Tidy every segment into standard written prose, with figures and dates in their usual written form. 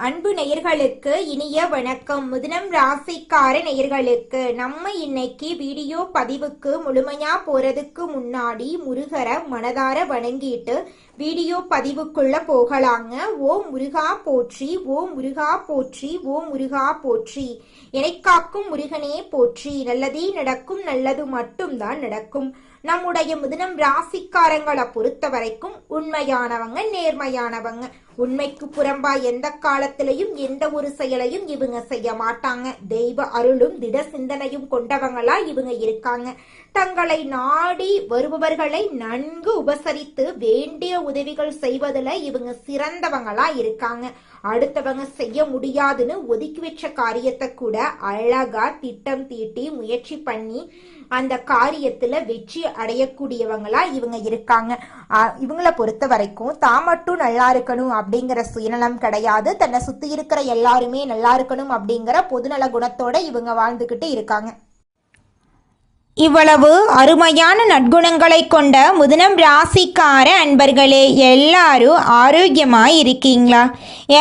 அன்பு நேயர்களுக்கு இனிய வணக்கம். மிதுனம் ராசிக்கார நேயர்களுக்கு நம்ம இன்னைக்கு வீடியோ பதிவுக்கு முழுமையா போறதுக்கு முன்னாடி முருகரை மனதார வணங்கிட்டு வீடியோ பதிவுக்குள்ள போகலாங்க. ஓம் முருகா போற்றி, ஓம் முருகா போற்றி, ஓம் முருகா போற்றி. எனக்காக்கும் முருகனே போற்றி. நல்லதே நடக்கும், நல்லது மட்டும்தான் நடக்கும். நம்முடைய மிதுனம் ராசிக்காரங்களை பொறுத்த வரைக்கும் உண்மையானவங்க, நேர்மையானவங்க. உண்மைக்கு புறம்பா எந்த காலத்திலையும் எந்த ஒரு செயலையும் இவங்க செய்ய மாட்டாங்க. தெய்வ அருளும் திட சிந்தனையும் கொண்டவங்களா இவங்க இருக்காங்க. தங்களை நாடி வருபவர்களை நன்கு உபசரித்து வேண்டிய உதவிகள் செய்வதில் இவங்க சிறந்தவங்களா இருக்காங்க. அடுத்தவங்க செய்ய முடியாதுன்னு ஒதுக்கி வச்ச காரியத்தை கூட அழகா திட்டம் தீட்டி முயற்சி பண்ணி அந்த காரியத்துல வெற்றி அடையக்கூடியவங்களா இவங்க இருக்காங்க. இவங்களை பொறுத்த வரைக்கும் தான் மட்டும் நல்லா இருக்கணும் அப்படிங்கிற சுயநலம் கிடையாது. தன்னை சுத்தி இருக்கிற எல்லாருமே நல்லா இருக்கணும் அப்படிங்கிற பொதுநல குணத்தோட இவங்க வாழ்ந்துகிட்டு இருக்காங்க. இவ்வளவு அருமையான நற்குணங்களை கொண்ட மிதுனம் ராசிக்கார அன்பர்களே, எல்லாரும் ஆரோக்கியமாக இருக்கீங்களா?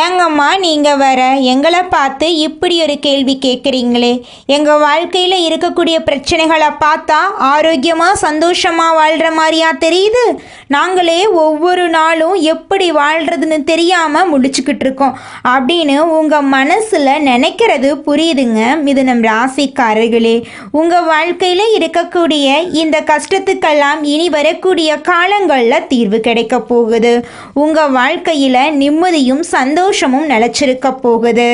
ஏங்கம்மா நீங்கள் வர எங்களை பார்த்து இப்படி ஒரு கேள்வி கேட்குறீங்களே? எங்கள் வாழ்க்கையில் இருக்கக்கூடிய பிரச்சனைகளை பார்த்தா ஆரோக்கியமாக சந்தோஷமாக வாழ்கிற மாதிரியா தெரியுது. நாங்களே ஒவ்வொரு நாளும் எப்படி வாழ்கிறதுன்னு தெரியாமல் முடிச்சுக்கிட்டு இருக்கோம் அப்படின்னு உங்கள் மனசில் நினைக்கிறது புரியுதுங்க. மிதுனம் ராசிக்காரர்களே, உங்கள் வாழ்க்கையில் இருக்கக்கூடிய இந்த கஷ்டத்துக்கெல்லாம் இனி வரக்கூடிய காலங்களில் தீர்வு கிடைக்க போகுது. உங்கள் வாழ்க்கையில் நிம்மதியும் சந்தோஷமும் நிலச்சிருக்க போகுது.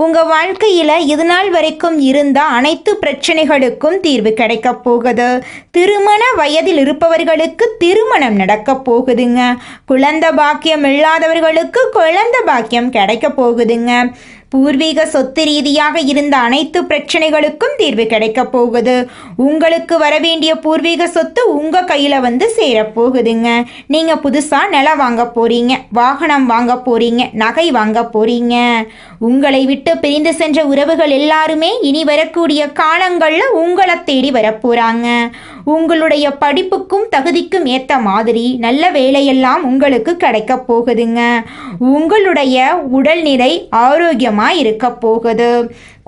உங்கள் வாழ்க்கையில் இது நாள் வரைக்கும் இருந்த அனைத்து பிரச்சனைகளுக்கும் தீர்வு கிடைக்க போகுது. திருமண வயதில் இருப்பவர்களுக்கு திருமணம் நடக்க போகுதுங்க. குழந்தை பாக்கியம் இல்லாதவர்களுக்கு குழந்தை பாக்கியம் கிடைக்க போகுதுங்க. பூர்வீக சொத்து ரீதியாக இருந்த அனைத்து பிரச்சனைகளுக்கும் தீர்வு கிடைக்க போகுது. உங்களுக்கு வரவேண்டிய பூர்வீக சொத்து உங்க கையில வந்து சேரப்போகுதுங்க. நீங்க புதுசா நிலம் வாங்க போறீங்க, வாகனம் வாங்க போறீங்க, நகை வாங்க போறீங்க. உங்களை விட்டு பிரிந்து சென்ற உறவுகள் எல்லாருமே இனி வரக்கூடிய காலங்கள்ல உங்களை தேடி வரப்போறாங்க. உங்களுடைய படிப்புக்கும் தகுதிக்கும் ஏற்ற மாதிரி நல்ல வேலையெல்லாம் உங்களுக்கு கிடைக்க போகுதுங்க. உங்களுடைய உடல்நிலை ஆரோக்கியமா இருக்க போகுது.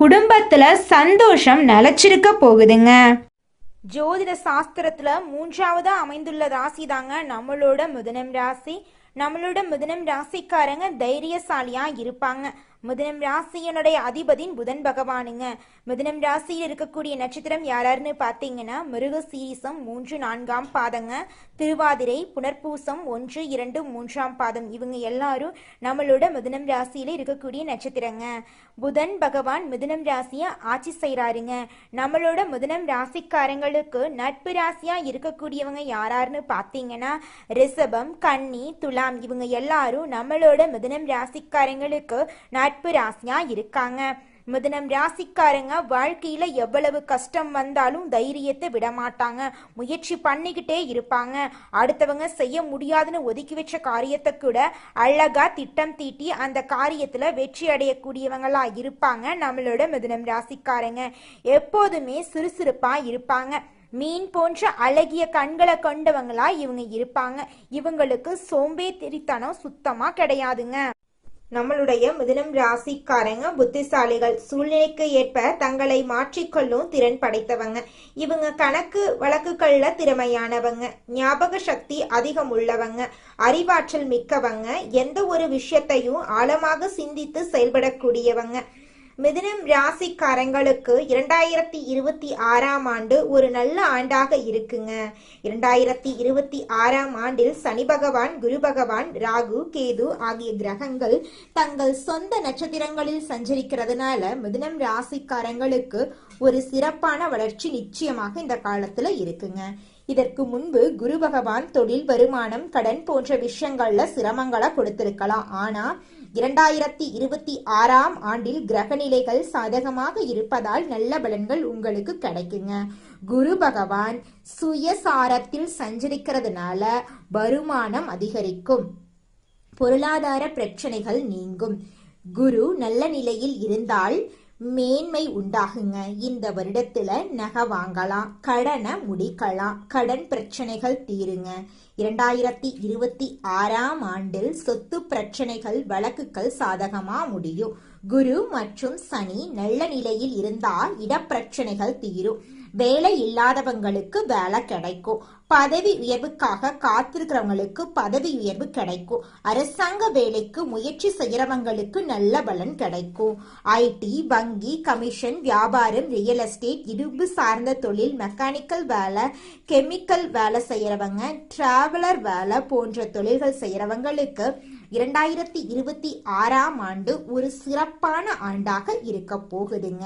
குடும்பத்துல சந்தோஷம் நிலைச்சிருக்க போகுதுங்க. ஜோதிட சாஸ்திரத்துல 3ஆவதா அமைந்துள்ள ராசி தாங்க நம்மளோட மிதுனம் ராசி. நம்மளோட மிதுனம் ராசிக்காரங்க தைரியசாலியா இருப்பாங்க. மிதுனம் ராசியனுடைய அதிபதியின் புதன் பகவானுங்க. மிதுனம் ராசியில் இருக்கக்கூடிய நட்சத்திரம் யாராருன்னு பார்த்தீங்கன்னா மிருகசீரிசம் 3, 4ஆம் பாதங்க, திருவாதிரை, புனர்பூசம் 1, 2, 3ஆம் பாதம். இவங்க எல்லாரும் நம்மளோட மிதுனம் ராசியில இருக்கக்கூடிய நட்சத்திரங்க. புதன் பகவான் மிதுனம் ராசியை ஆட்சி செய்கிறாருங்க. நம்மளோட மிதுனம் ராசிக்காரங்களுக்கு நட்பு ராசியா இருக்கக்கூடியவங்க யாராருன்னு பார்த்தீங்கன்னா ரிஷபம், கன்னி, துலாம். இவங்க எல்லாரும் நம்மளோட மிதுனம் ராசிக்காரங்களுக்கு நட்பு ராசியா இருக்காங்க. மிதுனம் ராசிக்காரங்க வாழ்க்கையில எவ்வளவு கஷ்டம் வந்தாலும் தைரியத்தை விட மாட்டாங்க. முயற்சி பண்ணிக்கிட்டே இருப்பாங்க. அடுத்தவங்க செய்ய முடியாதுன்னு ஒதுக்கி வச்ச காரியத்தை கூட அழகா திட்டம் தீட்டி அந்த காரியத்துல வெற்றி அடையக்கூடியவங்களா இருப்பாங்க. நம்மளோட மிதுனம் ராசிக்காரங்க எப்போதுமே சுறுசுறுப்பா இருப்பாங்க. மீன் போன்ற அழகிய கண்களை கொண்டவங்களா இவங்க இருப்பாங்க. இவங்களுக்கு சோம்பேறித்தனம் சுத்தமா கிடையாதுங்க. நம்மளுடைய மிதுனம் ராசிக்காரங்க புத்திசாலிகள். சூழ்நிலைக்கு ஏற்ப தங்களை மாற்றிக்கொள்ளும் திறன் படைத்தவங்க. இவங்க கணக்கு வழக்குகள்ல திறமையானவங்க. ஞாபக சக்தி அதிகம் உள்ளவங்க. அறிவாற்றல் மிக்கவங்க. எந்த ஒரு விஷயத்தையும் ஆழமாக சிந்தித்து செயல்படக்கூடியவங்க. மிதுனம் ராசிக்காரங்களுக்கு 2026ஆம் ஆண்டு ஒரு நல்ல ஆண்டாக இருக்குங்க. 2026ஆம் ஆண்டில் சனி பகவான், குரு பகவான், ராகு, கேது ஆகிய கிரகங்கள் தங்கள் சொந்த நட்சத்திரங்களில் சஞ்சரிக்கிறதுனால மிதுனம் ராசிக்காரங்களுக்கு ஒரு சிறப்பான வளர்ச்சி நிச்சயமாக இந்த காலத்துல இருக்குங்க. இதற்கு முன்பு குரு பகவான் தொழில், வருமானம், கடன் போன்ற விஷயங்கள்ல சிரமங்களை கொடுத்திருக்கலாம். ஆனா 2026ஆம் ஆண்டில் கிரகநிலைகள் சாதகமாக இருப்பதால் நல்ல பலன்கள் உங்களுக்கு கிடைக்குங்க. குரு பகவான் சுயசாரத்தில் சஞ்சரிக்கிறதுனால வருமானம் அதிகரிக்கும். பொருளாதார பிரச்சனைகள் நீங்கும். குரு நல்ல நிலையில் இருந்தால் மேன்மை உண்டாகுங்க. இந்த வருடத்துல நகை வாங்கலாம், கடனை முடிக்கலாம், கடன் பிரச்சனைகள் தீருங்க. 2026ஆம் ஆண்டில் சொத்து பிரச்சனைகள் வழக்குகள் சாதகமா முடியும். குரு மற்றும் சனி நல்ல நிலையில் இருந்தால் இடப்பிரச்சனைகள் தீரும். வேலை இல்லாதவங்களுக்கு வேலை கிடைக்கும். பதவி உயர்வுக்காக காத்திருக்கிறவங்களுக்கு பதவி உயர்வு கிடைக்கும். அரசாங்க வேலைக்கு முயற்சி செய்யறவங்களுக்கு நல்ல பலன் கிடைக்கும். ஐடி, வங்கி, கமிஷன், வியாபாரம், ரியல் எஸ்டேட், இரும்பு சார்ந்த தொழில், மெக்கானிக்கல் வேலை, கெமிக்கல் வேலை செய்யறவங்க, டிராவலர் வேலை போன்ற தொழில்கள் செய்யறவங்களுக்கு 2026ஆம் ஆண்டு ஒரு சிறப்பான ஆண்டாக இருக்க போகுதுங்க.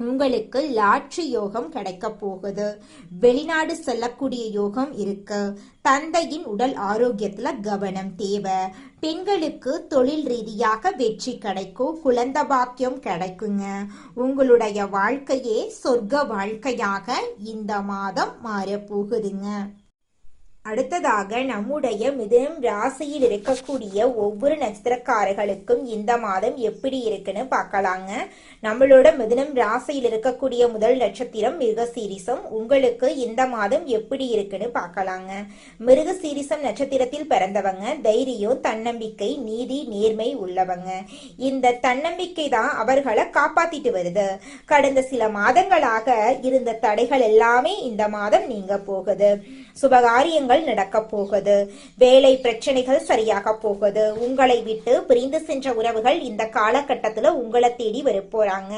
உங்களுக்கு லாட்ரி யோகம் கிடைக்க போகுது. வெளிநாடு செல்லக்கூடிய யோகம் இருக்கு. தந்தையின் உடல் ஆரோக்கியத்துல கவனம் தேவை. பெண்களுக்கு தொழில் ரீதியாக வெற்றி கிடைக்கும். குழந்தை பாக்கியம் கிடைக்குங்க. உங்களுடைய வாழ்க்கையே சொர்க்க வாழ்க்கையாக இந்த மாதம் மாற போகுதுங்க. அடுத்ததாக நம்முடைய மிதுனம் ராசியில் இருக்கக்கூடிய ஒவ்வொரு நட்சத்திரக்காரர்களுக்கும் இந்த மாதம் எப்படி இருக்குன்னு பார்க்கலாங்க. நம்மளோட மிதுனம் ராசியில் இருக்கக்கூடிய முதல் நட்சத்திரம் மிருகசீரிசம். உங்களுக்கு இந்த மாதம் எப்படி இருக்குன்னு பார்க்கலாங்க. மிருகசீரிசம் நட்சத்திரத்தில் பிறந்தவங்க தைரியம், தன்னம்பிக்கை, நீதி, நேர்மை உள்ளவங்க. இந்த தன்னம்பிக்கை தான் அவர்களை காப்பாத்திட்டு வருது. கடந்த சில மாதங்களாக இருந்த தடைகள் எல்லாமே இந்த மாதம் நீங்க போகுது. சுபகாரியங்கள் நடக்க போகுது. வேலை பிரச்சனைகள் சரியாக போகுது. உங்களை விட்டு பிரிந்து சென்ற உறவுகள் இந்த காலகட்டத்துல உங்களை தேடி வரப்போறாங்க.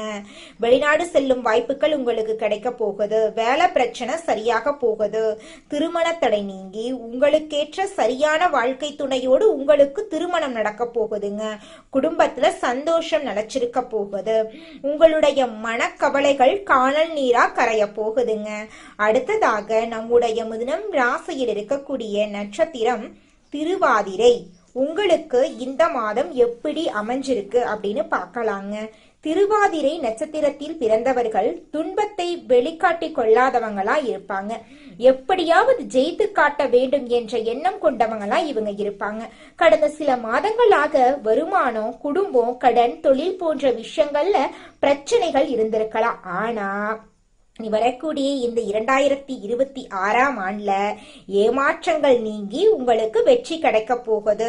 வெளிநாடு செல்லும் வாய்ப்புகள் உங்களுக்கு கிடைக்க போகுது. வேலை பிரச்சனை சரியாக போகுது. திருமண தடை நீங்கி உங்களுக்கேற்ற சரியான வாழ்க்கை துணையோடு உங்களுக்கு திருமணம் நடக்க போகுதுங்க. குடும்பத்துல சந்தோஷம் நிலைச்சிருக்க போகுது. உங்களுடைய மனக்கவலைகள் காணல் நீரா கரைய போகுதுங்க. அடுத்ததாக நம்முடைய மிதுனம் ராசியில் இருக்கக்கூடிய நட்சத்திரம் திருவாதிரை. உங்களுக்கு இந்த மாதம் எப்படி அமைஞ்சிருக்கு அப்படின்னு பார்க்கலாங்க. திருவாதிரை நட்சத்திரத்தில் பிறந்தவர்கள் துன்பத்தை வெளிக்காட்டி கொள்ளாதவங்களா இருப்பாங்க. எப்படியாவது ஜெயித்து காட்ட வேண்டும் என்ற எண்ணம் கொண்டவங்களா இவங்க இருப்பாங்க. கடந்த சில மாதங்களாக வருமானம், குடும்பம், கடன், தொழில் போன்ற விஷயங்கள்ல பிரச்சனைகள் இருந்திருக்கலாம். ஆனா வரக்கூடிய இந்த 2026ஆம் ஆண்டுல ஏமாற்றங்கள் நீங்கி உங்களுக்கு வெற்றி கிடைக்க போகுது.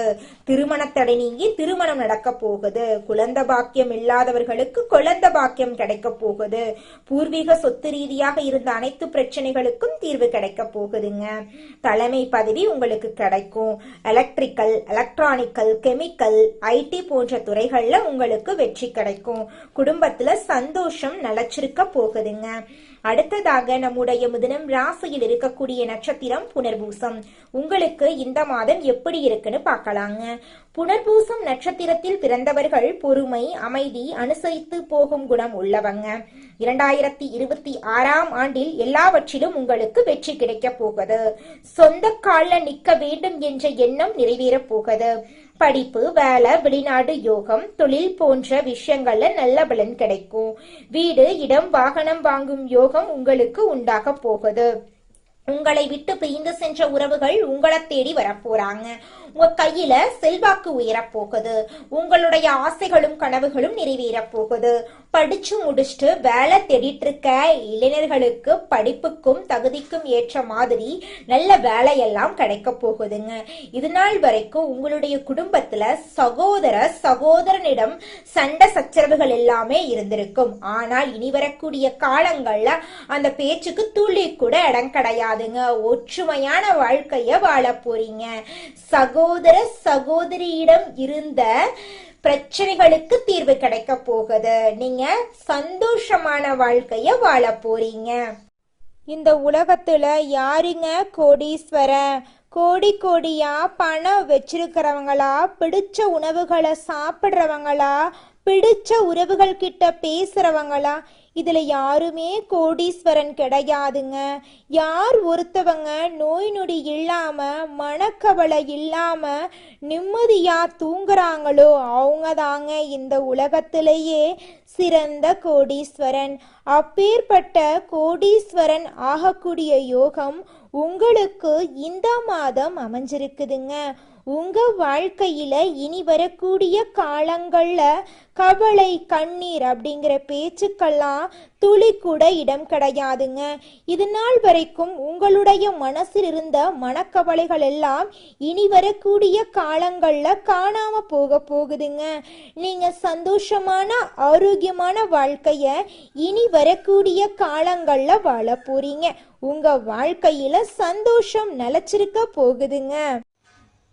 திருமண தடை நீங்கி திருமணம் நடக்க போகுது. குழந்தை பாக்கியம் இல்லாதவர்களுக்கு குழந்தை பாக்கியம் கிடைக்க போகுது. பூர்வீக சொத்து ரீதியாக இருந்த அனைத்து பிரச்சனைகளுக்கும் தீர்வு கிடைக்க போகுதுங்க. தலைமை பதவி உங்களுக்கு கிடைக்கும். எலக்ட்ரிக்கல், எலக்ட்ரானிக்கல், கெமிக்கல், ஐடி போன்ற துறைகள்ல உங்களுக்கு வெற்றி கிடைக்கும். குடும்பத்துல சந்தோஷம் நிலைச்சிருக்க போகுதுங்க. அடுத்ததாக நம்முடைய மிதுனம் ராசியில் இருக்கக்கூடிய நட்சத்திரம் புனர்பூசம். உங்களுக்கு இந்த மாதம் எப்படி இருக்குன்னு பார்க்கலாங்க. புனர்பூசம் நட்சத்திரத்தில் பிறந்தவர்கள் பொறுமை, அமைதி, அனுசரித்து போகும் குணம் உள்ளவங்க. 2026ஆம் ஆண்டில் எல்லாவற்றிலும் உங்களுக்கு வெற்றி கிடைக்க போகுது. சொந்த கால்ல நிக்க வேண்டும் என்ற எண்ணம் நிறைவேற போகுது. படிப்பு, வேலை, வெளிநாடு யோகம், தொழில் போன்ற விஷயங்கள்ல நல்ல பலன் கிடைக்கும். வீடு, இடம், வாகனம் வாங்கும் யோகம் உங்களுக்கு உண்டாக போகுது. உங்களை விட்டு பிரிந்து சென்ற உறவுகள் உங்களை தேடி வரப்போறாங்க. உங்க கையில செல்வாக்கு உயரப்போகுது. உங்களுடைய ஆசைகளும் கனவுகளும் நிறைவேற போகுது. படிச்சு முடிச்சுட்டு வேலை தேடிட்டு இருக்க இளைஞர்களுக்கு படிப்புக்கும் தகுதிக்கும் ஏற்ற மாதிரி நல்ல வேலையெல்லாம் கிடைக்க போகுதுங்க. இது நாள் வரைக்கும் உங்களுடைய குடும்பத்துல சகோதரனிடம் சண்டை சச்சரவுகள் எல்லாமே இருந்திருக்கும். ஆனால் இனி வரக்கூடிய காலங்கள்ல அந்த பேச்சுக்கு துளி கூட இடம் கிடையாதுங்க. ஒற்றுமையான வாழ்க்கைய வாழ போறீங்க. சகோதரியிடம் இருந்த பிரச்சனைகளுக்கு தீர்வு கிடைக்க போகுது. நீங்க சந்தோஷமான வாழ்க்கைய வாழ போறீங்க. இந்த உலகத்துல யாருங்க கோடீஸ்வரன்? கோடியா பணம் வச்சிருக்கிறவங்களா? பிடிச்ச உணவுகளை சாப்பிடுறவங்களா? பிடிச்ச உறவுகள் கிட்ட பேசுறவங்களா? இதுல யாருமே கோடீஸ்வரன் கிடையாதுங்க. யார் ஒருத்தவங்க நோய் நொடி இல்லாம, மனக்கவலை இல்லாம நிம்மதியா தூங்குறாங்களோ அவங்க தாங்க இந்த உலகத்திலேயே சிறந்த கோடீஸ்வரன். அப்பேற்பட்ட கோடீஸ்வரன் ஆகக்கூடிய யோகம் உங்களுக்கு இந்த மாதம் அமைஞ்சிருக்குதுங்க. உங்கள் வாழ்க்கையில் இனி வரக்கூடிய காலங்களில் கவலை கண்ணீர் அப்படிங்கிற பேச்சுக்கெல்லாம் துளி கூட இடம் கிடையாதுங்க. இது நாள் வரைக்கும் உங்களுடைய மனசில் இருந்த மனக்கவலைகள் எல்லாம் இனி வரக்கூடிய காலங்களில் காணாமல் போகுதுங்க. நீங்கள் சந்தோஷமான ஆரோக்கியமான வாழ்க்கையை இனி வரக்கூடிய காலங்களில் வாழ போறீங்க. உங்கள் வாழ்க்கையில் சந்தோஷம் நிலச்சிருக்க போகுதுங்க.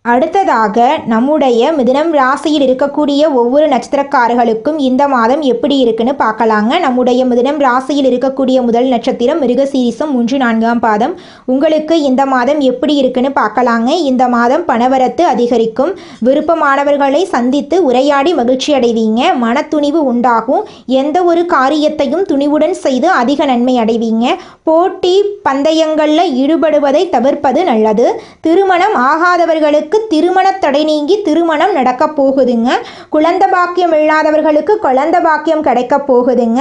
அடுத்ததாக நம்முடைய மிதுனம் ராசியில் இருக்கக்கூடிய ஒவ்வொரு நட்சத்திரக்காரர்களுக்கும் இந்த மாதம் எப்படி இருக்குன்னு பார்க்கலாங்க. நம்முடைய மிதுனம் ராசியில் இருக்கக்கூடிய முதல் நட்சத்திரம் மிருகசீரிசம் 3-4ஆம் பாதம். உங்களுக்கு இந்த மாதம் எப்படி இருக்குன்னு பார்க்கலாங்க. இந்த மாதம் பணவரத்து அதிகரிக்கும். விருப்பமானவர்களை சந்தித்து உரையாடி மகிழ்ச்சி அடைவீங்க. மனத்துணிவு உண்டாகும். எந்த ஒரு காரியத்தையும் துணிவுடன் செய்து அதிக நன்மை அடைவீங்க. போட்டி பந்தயங்களில் ஈடுபடுவதை தவிர்ப்பது நல்லது. திருமணம் ஆகாதவர்களுக்கு திருமண தடை நீங்கி திருமணம் நடக்க போகுதுங்க. குழந்தை பாக்கியம் இல்லாதவர்களுக்கு குழந்தை பாக்கியம் கிடைக்க போகுதுங்க.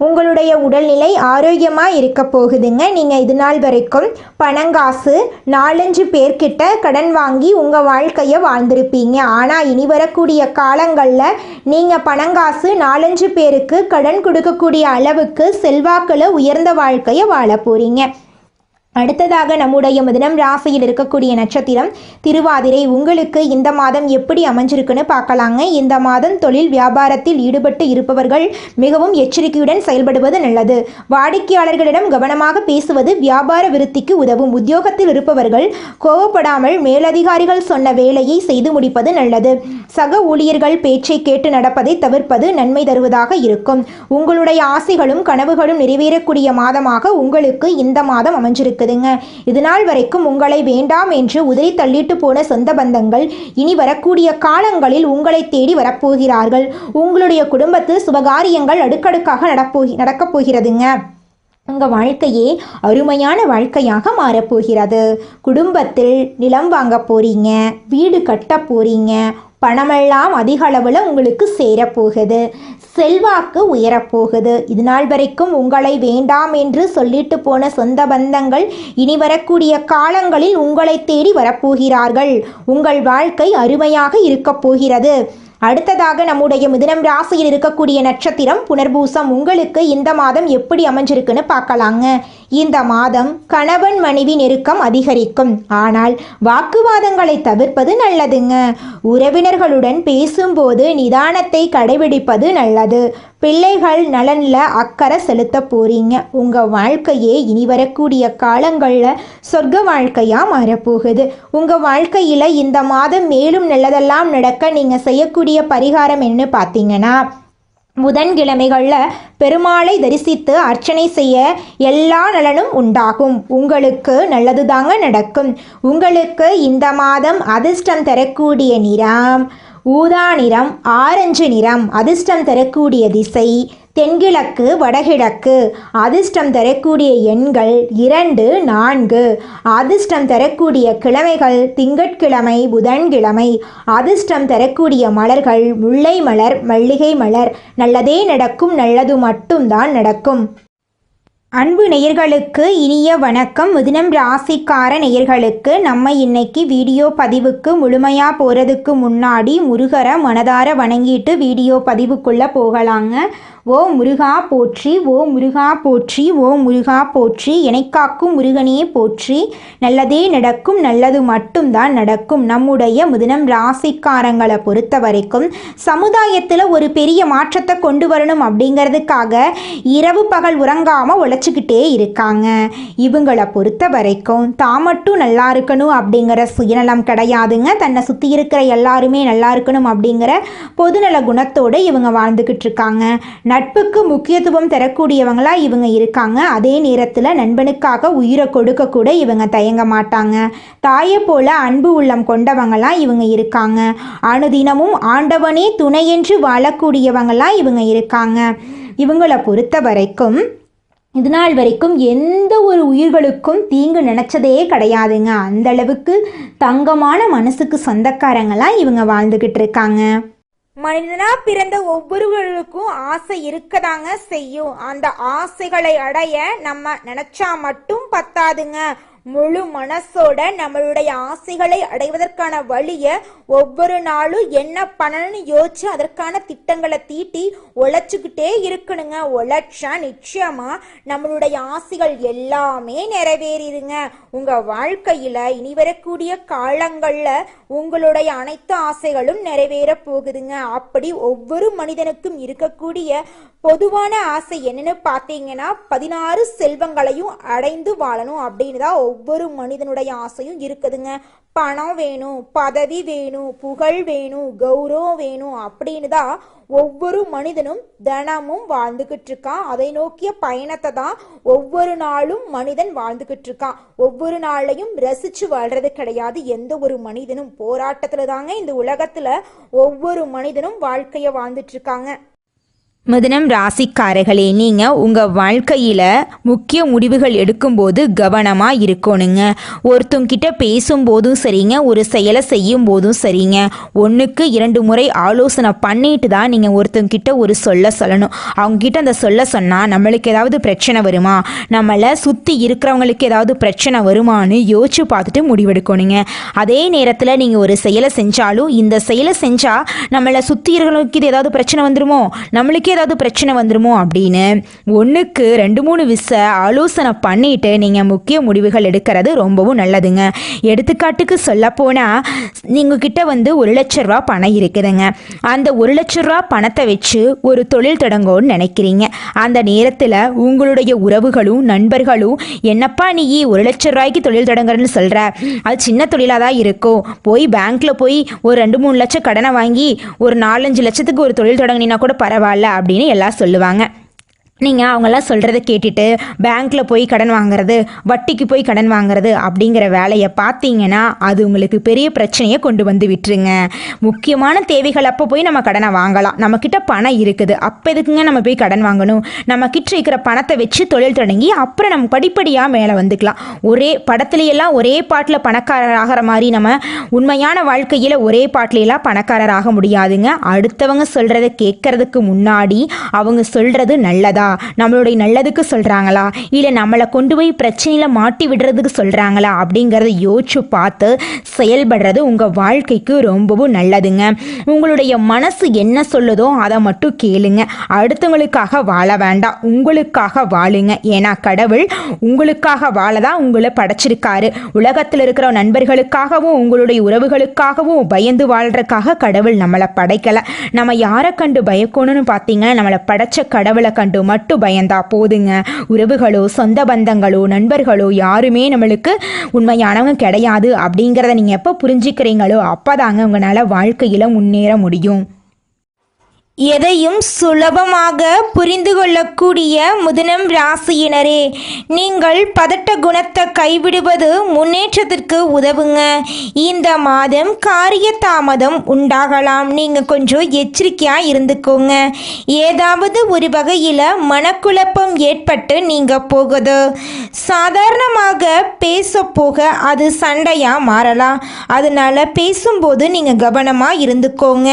உங்களுடைய உடல்நிலை ஆரோக்கியமாக இருக்க போகுதுங்க. நீங்கள் இது நாள் வரைக்கும் பணங்காசு 4-5 பேர்கிட்ட கடன் வாங்கி உங்கள் வாழ்க்கையை வாழ்ந்திருப்பீங்க. ஆனால் இனி வரக்கூடிய காலங்களில் நீங்கள் பணங்காசு 4-5 பேருக்கு கடன் கொடுக்கக்கூடிய அளவுக்கு செல்வாக்கில் உயர்ந்த வாழ்க்கையை வாழ போகிறீங்க. அடுத்ததாக நம்முடைய மிதுனம் ராசியில் இருக்கக்கூடிய நட்சத்திரம் திருவாதிரை. உங்களுக்கு இந்த மாதம் எப்படி அமைஞ்சிருக்குன்னு பார்க்கலாங்க. இந்த மாதம் தொழில் வியாபாரத்தில் ஈடுபட்டு இருப்பவர்கள் மிகவும் எச்சரிக்கையுடன் செயல்படுவது நல்லது. வாடிக்கையாளர்களிடம் கவனமாக பேசுவது வியாபார விருத்திக்கு உதவும். உத்தியோகத்தில் இருப்பவர்கள் கோவப்படாமல் மேலதிகாரிகள் சொன்ன வேலையை செய்து முடிப்பது நல்லது. சக ஊழியர்கள் பேச்சை கேட்டு நடப்பதை தவிர்ப்பது நன்மை தருவதாக இருக்கும். உங்களுடைய ஆசைகளும் கனவுகளும் நிறைவேறக்கூடிய மாதமாக உங்களுக்கு இந்த மாதம் அமைஞ்சிருக்கு. இதனால் வரைக்கும் உங்களை வேண்டாம் என்று உதறி தள்ளிட்டு போன சொந்த பந்தங்கள் இனி வரக்கூடிய காலங்களில் உங்களை தேடி வரப்போகிறார்கள். உங்களுடைய குடும்பத்தில் சுபகாரியங்கள் அடுக்கடுக்காக நடக்கப் போகிறதுங்க. உங்கள் வாழ்க்கையே அருமையான வாழ்க்கையாக மாறப்போகிறது. குடும்பத்தில் நிலம் வாங்க போறீங்க, வீடு கட்ட போறீங்க. பணமெல்லாம் அதிக அளவில் உங்களுக்கு சேரப்போகுது. செல்வாக்கு உயரப்போகுது. இது நாள் வரைக்கும் உங்களை வேண்டாம் என்று சொல்லிட்டு போன சொந்த பந்தங்கள் இனி வரக்கூடிய காலங்களில் உங்களை தேடி வரப்போகிறார்கள். உங்கள் வாழ்க்கை அருமையாக இருக்கப் போகிறது. அடுத்ததாக நம்முடைய மிதுனம் ராசியில் இருக்கக்கூடிய நட்சத்திரம் புனர்பூசம். உங்களுக்கு இந்த மாதம் எப்படி அமைஞ்சிருக்குன்னு பார்க்கலாங்க. இந்த மாதம் கணவன் மனைவி நெருக்கம் அதிகரிக்கும். ஆனால் வாக்குவாதங்களை தவிர்ப்பது நல்லதுங்க. உறவினர்களுடன் பேசும்போது நிதானத்தை கடைபிடிப்பது நல்லது. பிள்ளைகள் நலனில் அக்கறை செலுத்த போறீங்க. உங்கள் வாழ்க்கையே இனி வரக்கூடிய காலங்களில் சொர்க்க வாழ்க்கையாக மாறப்போகுது. உங்கள் வாழ்க்கையில் இந்த மாதம் மேலும் நல்லதெல்லாம் நடக்க நீங்கள் செய்யக்கூடிய பரிகாரம் என்ன பார்த்தீங்கன்னா, புதன்கிழமைகளில் பெருமாளை தரிசித்து அர்ச்சனை செய்ய எல்லா நலனும் உண்டாகும். உங்களுக்கு நல்லது தாங்க நடக்கும். உங்களுக்கு இந்த மாதம் அதிர்ஷ்டம் தரக்கூடிய நிறம் ஊதா நிறம், ஆரஞ்சு நிறம். அதிர்ஷ்டம் தரக்கூடிய திசை தென்கிழக்கு வடகிழக்கு. அதிர்ஷ்டம் தரக்கூடிய எண்கள் 2, 4. அதிர்ஷ்டம் தரக்கூடிய கிழமைகள் திங்கட்கிழமை, புதன்கிழமை. அதிர்ஷ்டம் தரக்கூடிய மலர்கள் முல்லை மலர், மல்லிகை மலர். நல்லதே நடக்கும். நல்லது மட்டும்தான் நடக்கும். அன்பு நேயர்களுக்கு இனிய வணக்கம். மிதுனம் ராசிக்கார நேயர்களுக்கு நம்ம இன்னைக்கு வீடியோ பதிவுக்கு முழுமையாக போகிறதுக்கு முன்னாடி முருகரை மனதார வணங்கிட்டு வீடியோ பதிவுக்குள்ளே போகலாங்க. ஓ முருகா போற்றி, ஓ முருகா போற்றி, ஓ முருகா போற்றி. எனைக்காக்கும் முருகனே போற்றி. நல்லதே நடக்கும். நல்லது மட்டும்தான் நடக்கும். நம்முடைய மிதுனம் ராசிக்காரங்களை பொறுத்த வரைக்கும் சமுதாயத்தில் ஒரு பெரிய மாற்றத்தை கொண்டு வரணும் அப்படிங்கிறதுக்காக இரவு பகல் உறங்காமல் உழைச்சிக்கிட்டே இருக்காங்க. இவங்களை பொறுத்த வரைக்கும் தான் மட்டும் நல்லா இருக்கணும் அப்படிங்கிற சுயநலம் கிடையாதுங்க. தன்னை சுற்றி இருக்கிற எல்லாருமே நல்லா இருக்கணும் அப்படிங்கிற பொதுநல குணத்தோடு இவங்க வாழ்ந்துக்கிட்டு இருக்காங்க. நட்புக்கு முக்கியத்துவம் தரக்கூடியவங்களா இவங்க இருக்காங்க. அதே நேரத்தில் நண்பனுக்காக உயிரை கொடுக்க கூட இவங்க தயங்க மாட்டாங்க. தாயை போல அன்பு உள்ளம் கொண்டவங்களா இவங்க இருக்காங்க. அனுதினமும் ஆண்டவனே துணையென்று வாழக்கூடியவங்களா இவங்க இருக்காங்க. இவங்களை பொறுத்த வரைக்கும் இது நாள் வரைக்கும் எந்த ஒரு உயிர்களுக்கும் தீங்கு நினச்சதே கிடையாதுங்க. அந்தளவுக்கு தங்கமான மனசுக்கு சொந்தக்காரங்களாம் இவங்க வாழ்ந்துக்கிட்டு இருக்காங்க. மனிதனா பிறந்த ஒவ்வொருவருக்கும் ஆசை இருக்கதாங்க செய்யும். அந்த ஆசைகளை அடைய நம்ம நினைச்சா மட்டும் பத்தாதுங்க. முழு மனசோட நம்மளுடைய ஆசைகளை அடைவதற்கான வழியை ஒவ்வொரு நாளும் என்ன பண்ணணும்னு யோசிச்சு அதற்கான திட்டங்களை தீட்டி உழைச்சுக்கிட்டே இருக்கணுங்க. உழைச்சா நிச்சயமா நம்மளுடைய ஆசைகள் எல்லாமே நிறைவேறிடுங்க. உங்க வாழ்க்கையில இனி வரக்கூடிய காலங்கள்ல உங்களுடைய அனைத்து ஆசைகளும் நிறைவேற போகுதுங்க. அப்படி ஒவ்வொரு மனிதனுக்கும் இருக்கக்கூடிய பொதுவான ஆசை என்னன்னு பார்த்தீங்கன்னா 16 செல்வங்களையும் அடைந்து வாழணும் அப்படின்னு தான் ஒவ்வொரு மனிதனுடைய ஆசையும் இருக்குதுங்க. பணம் வேணும், பதவி வேணும், புகழ் வேணும், கௌரவம் வேணும் அப்படின்னு தான் ஒவ்வொரு மனிதனும் தினமும் வாழ்ந்துகிட்டு இருக்கான். அதை நோக்கிய பயணத்தை தான் ஒவ்வொரு நாளும் மனிதன் வாழ்ந்துகிட்டு இருக்கான். ஒவ்வொரு நாளையும் ரசிச்சு வாழ்றது கிடையாது. எந்த ஒரு மனிதனும் போராட்டத்துல தாங்க இந்த உலகத்துல ஒவ்வொரு மனிதனும் வாழ்க்கைய வாழ்ந்துட்டு இருக்காங்க. மிதுனம் ராசிக்காரர்களே, நீங்கள் உங்கள் வாழ்க்கையில் முக்கிய முடிவுகள் எடுக்கும்போது கவனமாக இருக்கணுங்க. ஒருத்தங்கிட்ட பேசும்போதும் சரிங்க, ஒரு செயலை செய்யும் போதும் சரிங்க, 1க்கு 2 முறை ஆலோசனை பண்ணிட்டு தான் நீங்கள் ஒருத்தங்கிட்ட ஒரு சொல்லணும். அவங்கக்கிட்ட அந்த சொன்னால் நம்மளுக்கு ஏதாவது பிரச்சனை வருமா, நம்மளை சுற்றி இருக்கிறவங்களுக்கு ஏதாவது பிரச்சனை வருமானு யோசிச்சு பார்த்துட்டு முடிவெடுக்கணுங்க. அதே நேரத்தில் நீங்கள் ஒரு செயலை செஞ்சாலும் இந்த செயலை செஞ்சால் நம்மளை சுற்றி இருக்கிறவங்களுக்கு இது ஏதாவது பிரச்சனை வந்துருமோ, நம்மளுக்கு ஏதாவது பிரச்சனை வந்துருமோ அப்படின்னு 1க்கு 2-3 ஆலோசனை பண்ணிட்டு நீங்கள் முக்கிய முடிவுகள் எடுக்கிறது ரொம்பவும் நல்லதுங்க. எடுத்துக்காட்டுக்கு சொல்ல போனால் நீங்கள் கிட்ட 1 லட்ச ரூபா பணம் இருக்குதுங்க. அந்த 1 லட்ச ரூபா பணத்தை வச்சு ஒரு தொழில் தொடங்கணும்னு நினைக்கிறீங்க. அந்த நேரத்தில் உங்களுடைய உறவுகளும் நண்பர்களும் என்னப்பா நீ 1 லட்ச ரூபாய்க்கு தொழில் தொடங்குறன்னு சொல்கிற, அது சின்ன தொழிலாக தான் இருக்கும், போய் பேங்க்கில் போய் ஒரு 2-3 லட்சம் கடனை வாங்கி ஒரு 4-5 லட்சத்துக்கு ஒரு தொழில் தொடங்கினா கூட பரவாயில்ல அப்படின்னு எல்லாம் சொல்லுவாங்க. நீங்கள் அவங்கெல்லாம் சொல்கிறத கேட்டுட்டு பேங்க்கில் போய் கடன் வாங்குறது, வட்டிக்கு போய் கடன் வாங்குறது அப்படிங்கிற வேலையை பார்த்தீங்கன்னா அது உங்களுக்கு பெரிய பிரச்சனையை கொண்டு வந்து விட்டுருங்க. முக்கியமான தேவைகள் அப்போ போய் நம்ம கடனை வாங்கலாம். நம்மக்கிட்ட பணம் இருக்குது, அப்போ எதுக்குங்க நம்ம போய் கடன் வாங்கணும்? நம்மக்கிட்ட இருக்கிற பணத்தை வச்சு தொழில் தொடங்கி அப்புறம் நம்ம படிப்படியாக மேலே வந்துக்கலாம். ஒரே படத்துலையெல்லாம் ஒரே பாட்டில் பணக்காரர் ஆகிற மாதிரி நம்ம உண்மையான வாழ்க்கையில் ஒரே பாட்டிலையெல்லாம் பணக்காரர் ஆக முடியாதுங்க. அடுத்தவங்க சொல்கிறத கேட்கறதுக்கு முன்னாடி அவங்க சொல்கிறது நல்லதா, நம்மளுடைய நல்லதுக்கு சொல்கிறாங்களா, இல்லை நம்மளை கொண்டு போய் பிரச்சனையில் மாட்டி விடுறதுக்கு சொல்கிறாங்களா அப்படிங்கிறத யோசிச்சு பார்த்து செயல்படுறது உங்கள் வாழ்க்கைக்கு ரொம்பவும் நல்லதுங்க. உங்களுடைய மனசு என்ன சொல்லுதோ அதை மட்டும் கேளுங்க. அடுத்தவங்களுக்காக வாழ வேண்டாம், உங்களுக்காக வாழுங்க. ஏன்னா கடவுள் உங்களுக்காக வாழ தான் உங்களை படைச்சிருக்காரு. உலகத்தில் இருக்கிற நண்பர்களுக்காகவும் உங்களுடைய உறவுகளுக்காகவும் பயந்து வாழ்றதுக்காக கடவுள் நம்மளை படைக்கலை. நம்ம யாரை கண்டு பயக்கணும்னு பார்த்தீங்கன்னா நம்மளை படைச்ச கடவுளை கண்டு மட்டும் பயந்தா போதுங்க. உறவுகளோ சொந்த பந்தங்களோ நண்பர்களோ யாருமே நம்மளுக்கு உண்மையானவங்க கிடையாது அப்படிங்கிறத நீங்கள் எப்போ புரிஞ்சுக்கிறீங்களோ அப்போதாங்க உங்களால் வாழ்க்கையில் முன்னேற முடியும். எதையும் சுலபமாக புரிந்து கொள்ளக்கூடிய மிதுனம் ராசியினரே, நீங்கள் பதட்ட குணத்தை கைவிடுவது முன்னேற்றத்திற்கு உதவுங்க. இந்த மாதம் காரிய தாமதம் உண்டாகலாம், நீங்கள் கொஞ்சம் எச்சரிக்கையாக இருந்துக்கோங்க. ஏதாவது ஒரு வகையில் மனக்குழப்பம் ஏற்பட்டு நீங்கள் போகுது. சாதாரணமாக பேச போக அது சண்டையாக மாறலாம். அதனால் பேசும்போது நீங்கள் கவனமாக இருந்துக்கோங்க.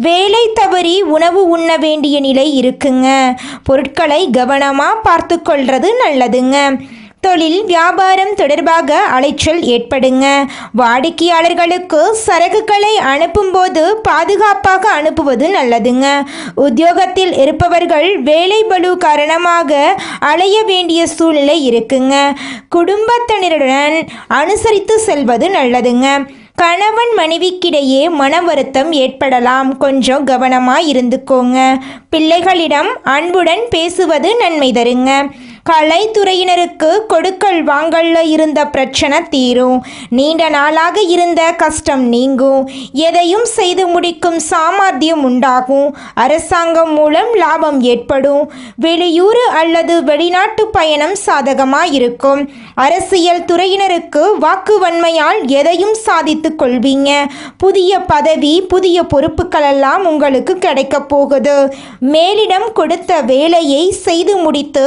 வேலை தவறி உணவு உண்ண வேண்டிய நிலை இருக்குங்க. பொருட்களை கவனமாக பார்த்து கொள்வது நல்லதுங்க. தொழில் வியாபாரம் தொடர்பாக அலைச்சல் ஏற்படுங்க. வாடிக்கையாளர்களுக்கு சரக்குகளை அனுப்பும்போது பாதுகாப்பாக அனுப்புவது நல்லதுங்க. உத்தியோகத்தில் இருப்பவர்கள் வேலை பளு காரணமாக அலைய வேண்டிய சூழ்நிலை இருக்குங்க. குடும்பத்தினருடன் அனுசரித்து செல்வது நல்லதுங்க. கணவன் மனைவிக்கிடையே மன வருத்தம் ஏற்படலாம், கொஞ்சம் கவனமாக இருந்துக்கோங்க. பிள்ளைகளிடம் அன்புடன் பேசுவது நன்மை தருங்க. கலைத்துறையினருக்கு கொடுக்கல் வாங்கல்ல இருந்த பிரச்சனை தீரும். நீண்ட நாளாக இருந்த கஷ்டம் நீங்கும். எதையும் செய்து முடிக்கும் சாமர்த்தியம் உண்டாகும். அரசாங்கம் மூலம் லாபம் ஏற்படும். வெளியூர் அல்லது வெளிநாட்டு பயணம் சாதகமாக இருக்கும். அரசியல் துறையினருக்கு வாக்குவன்மையால் எதையும் சாதித்து கொள்வீங்க. புதிய பதவி புதிய பொறுப்புகள் எல்லாம் உங்களுக்கு கிடைக்க போகுது. மேலிடம் கொடுத்த வேலையை செய்து முடித்து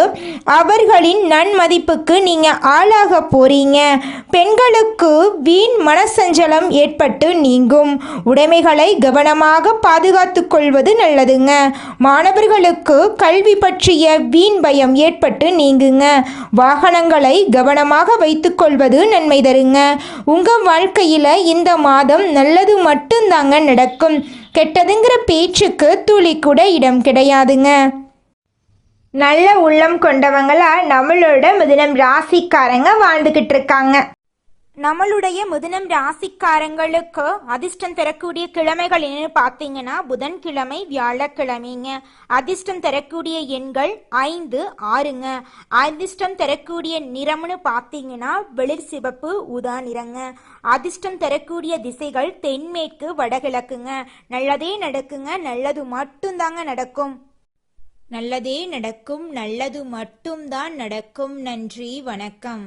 அவர்களின் நன்மதிப்புக்கு நீங்க ஆளாக போறீங்க. பெண்களுக்கு வீண் மனசஞ்சலம் ஏற்பட்டு நீங்கும். உடைமைகளை கவனமாக பாதுகாத்துக் கொள்வது நல்லதுங்க. மாணவர்களுக்கு கல்வி பற்றிய வீண் பயம் ஏற்பட்டு நீங்குங்க. வாகனங்களை கவனமாக வைத்துக் கொள்வது நன்மை தருங்க. உங்க வாழ்க்கையில இந்த மாதம் நல்லது மட்டும்தாங்க நடக்கும். கெட்டதுங்கிற பேச்சுக்கு துளி கூட இடம் கிடையாதுங்க. நல்ல உள்ளம் கொண்டவங்களா நம்மளோட மிதுனம் ராசிக்காரங்க வாழ்ந்துகிட்டு இருக்காங்க. நம்மளுடைய மிதுனம் ராசிக்காரங்களுக்கு அதிர்ஷ்டம் தரக்கூடிய கிழமைகள் என்னன்னு பார்த்தீங்கன்னா புதன்கிழமை, வியாழக்கிழமைங்க. அதிர்ஷ்டம் தரக்கூடிய எண்கள் 5, 6ங்க. அதிர்ஷ்டம் தரக்கூடிய நிறம்னு பார்த்தீங்கன்னா வெளிர் சிவப்பு, ஊதா நிறங்க. அதிர்ஷ்டம் தரக்கூடிய திசைகள் தென்மேற்கு, வடகிழக்குங்க. நல்லதே நடக்குங்க, நல்லது மட்டும்தாங்க நடக்கும். நல்லதே நடக்கும், நல்லது மட்டும்தான் நடக்கும். நன்றி, வணக்கம்.